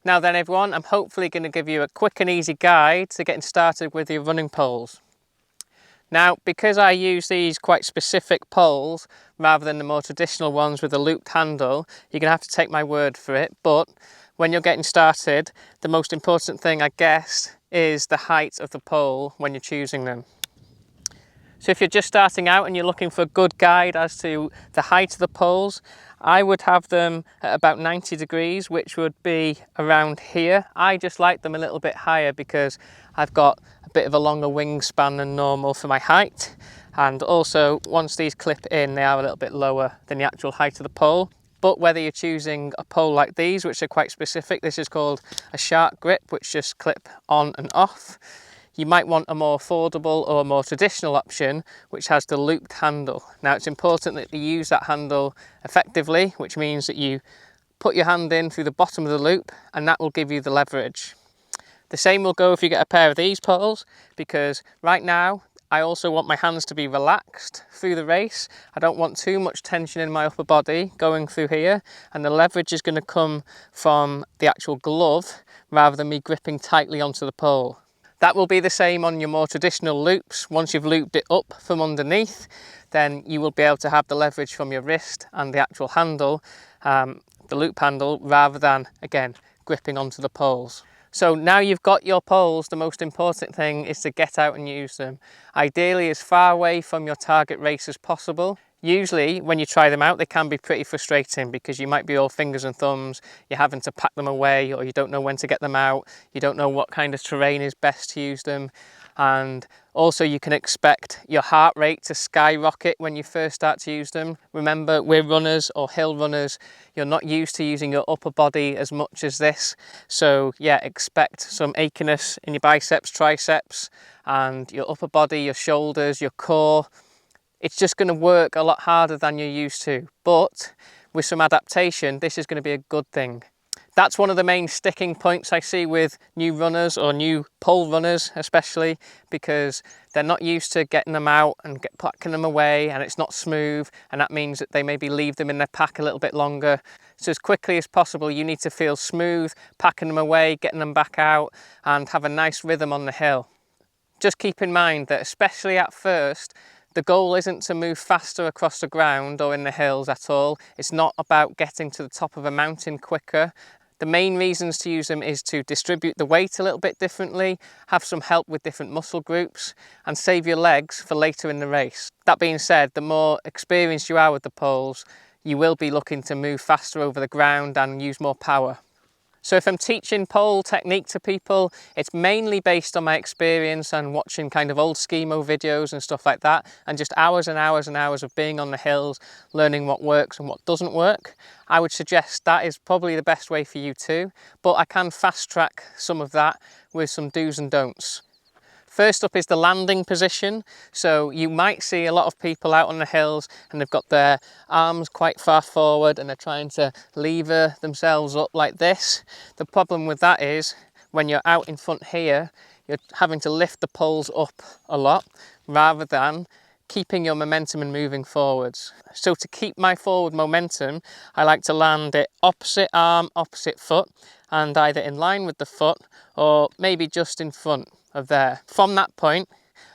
Now then everyone, I'm hopefully going to give you a quick and easy guide to getting started with your running poles. Now, because I use these quite specific poles rather than the more traditional ones with a looped handle, you're going to have to take my word for it. But when you're getting started, the most important thing, I guess, is the height of the pole when you're choosing them. So if you're just starting out and you're looking for a good guide as to the height of the poles, I would have them at about 90 degrees, which would be around here. I just like them a little bit higher because I've got a bit of a longer wingspan than normal for my height. And also, once these clip in, they are a little bit lower than the actual height of the pole. But whether you're choosing a pole like these, which are quite specific, this is called a shark grip, which just clip on and off. You might want a more affordable or a more traditional option, which has the looped handle. Now it's important that you use that handle effectively, which means that you put your hand in through the bottom of the loop and that will give you the leverage. The same will go if you get a pair of these poles, because right now I also want my hands to be relaxed through the race. I don't want too much tension in my upper body going through here, and the leverage is going to come from the actual glove rather than me gripping tightly onto the pole. That will be the same on your more traditional loops. Once you've looped it up from underneath, then you will be able to have the leverage from your wrist and the actual handle, the loop handle, rather than, again, gripping onto the poles. So now you've got your poles, the most important thing is to get out and use them. Ideally as far away from your target race as possible. Usually when you try them out, they can be pretty frustrating because you might be all fingers and thumbs, you're having to pack them away, or you don't know when to get them out, you don't know what kind of terrain is best to use them. And also you can expect your heart rate to skyrocket when you first start to use them. Remember, we're runners or hill runners, you're not used to using your upper body as much as this. So yeah, expect some achiness in your biceps, triceps, and your upper body, your shoulders, your core. It's just going to work a lot harder than you're used to, but with some adaptation, this is going to be a good thing. That's one of the main sticking points I see with new runners or new pole runners especially, because they're not used to getting them out and packing them away, and it's not smooth, and that means that they maybe leave them in their pack a little bit longer. So as quickly as possible you need to feel smooth, packing them away, getting them back out, and have a nice rhythm on the hill. Just keep in mind that especially at first, the goal isn't to move faster across the ground or in the hills at all. It's not about getting to the top of a mountain quicker. The main reasons to use them is to distribute the weight a little bit differently, have some help with different muscle groups, and save your legs for later in the race. That being said, the more experienced you are with the poles, you will be looking to move faster over the ground and use more power. So if I'm teaching pole technique to people, it's mainly based on my experience and watching kind of old Skimo videos and stuff like that, and just hours and hours and hours of being on the hills, learning what works and what doesn't work. I would suggest that is probably the best way for you too, but I can fast track some of that with some do's and don'ts. First up is the landing position. So you might see a lot of people out on the hills and they've got their arms quite far forward and they're trying to lever themselves up like this. The problem with that is when you're out in front here, you're having to lift the poles up a lot rather than keeping your momentum and moving forwards. So to keep my forward momentum, I like to land it opposite arm, opposite foot, and either in line with the foot or maybe just in front of there. From that point,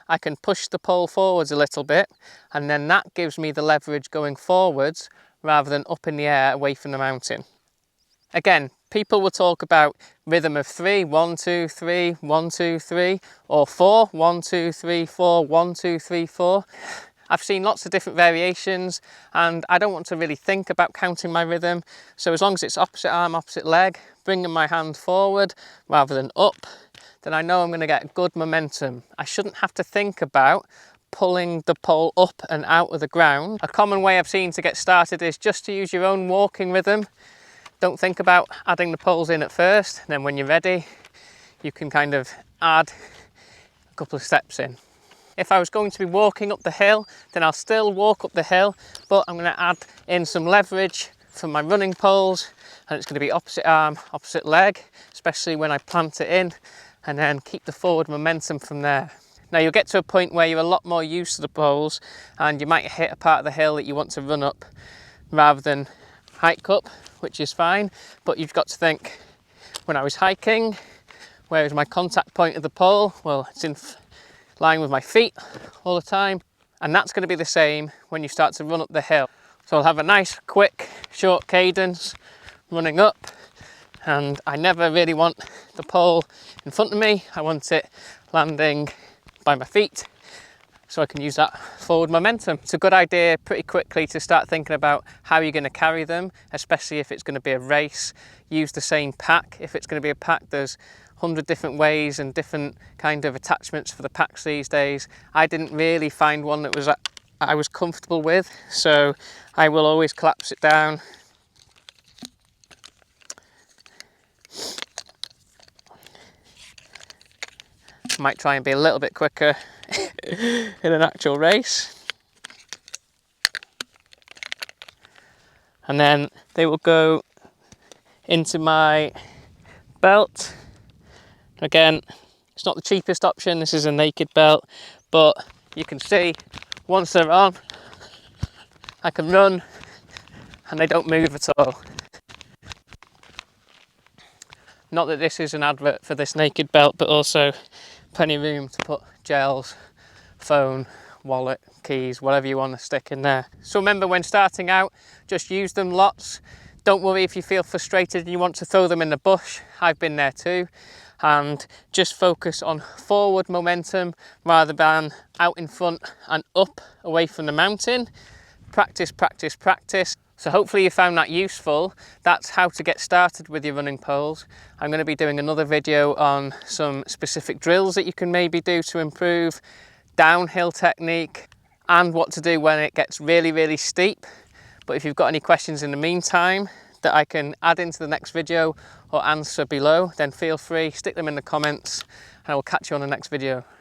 I can push the pole forwards a little bit, and then that gives me the leverage going forwards rather than up in the air away from the mountain. Again, people will talk about rhythm of 3, 1, 2, 3, 1, 2, 3, or 4, 1, 2, 3, 4, 1, 2, 3, 4. I've seen lots of different variations and I don't want to really think about counting my rhythm. So as long as it's opposite arm, opposite leg, bringing my hand forward rather than up, then I know I'm going to get good momentum. I shouldn't have to think about pulling the pole up and out of the ground. A common way I've seen to get started is just to use your own walking rhythm. Don't think about adding the poles in at first, and then when you're ready, you can kind of add a couple of steps in. If I was going to be walking up the hill, then I'll still walk up the hill, but I'm going to add in some leverage from my running poles, and it's going to be opposite arm, opposite leg, especially when I plant it in, and then keep the forward momentum from there. Now you'll get to a point where you're a lot more used to the poles, and you might hit a part of the hill that you want to run up rather than hike up, which is fine, but you've got to think, when I was hiking. Where is my contact point of the pole? Well, it's in line with my feet all the time. And that's going to be the same when you start to run up the hill. So I'll have a nice, quick, short cadence running up. And I never really want the pole in front of me. I want it landing by my feet so I can use that forward momentum. It's a good idea pretty quickly to start thinking about how you're going to carry them, especially if it's going to be a race. Use the same pack. If it's going to be a pack, there's 100 different ways and different kind of attachments for the packs these days. I didn't really find one that I was comfortable with, so I will always collapse it down. Might try and be a little bit quicker in an actual race. And then they will go into my belt. Again, it's not the cheapest option, this is a naked belt, but you can see once they're on, I can run and they don't move at all. Not that this is an advert for this naked belt, but also plenty of room to put gels, phone, wallet, keys, whatever you want to stick in there. So remember, when starting out, just use them lots. Don't worry if you feel frustrated and you want to throw them in the bush. I've been there too. And just focus on forward momentum rather than out in front and up away from the mountain. Practice, practice, practice. So hopefully you found that useful. That's how to get started with your running poles. I'm going to be doing another video on some specific drills that you can maybe do to improve downhill technique and what to do when it gets really, really steep. But if you've got any questions in the meantime that I can add into the next video or answer below, then feel free, stick them in the comments and I will catch you on the next video.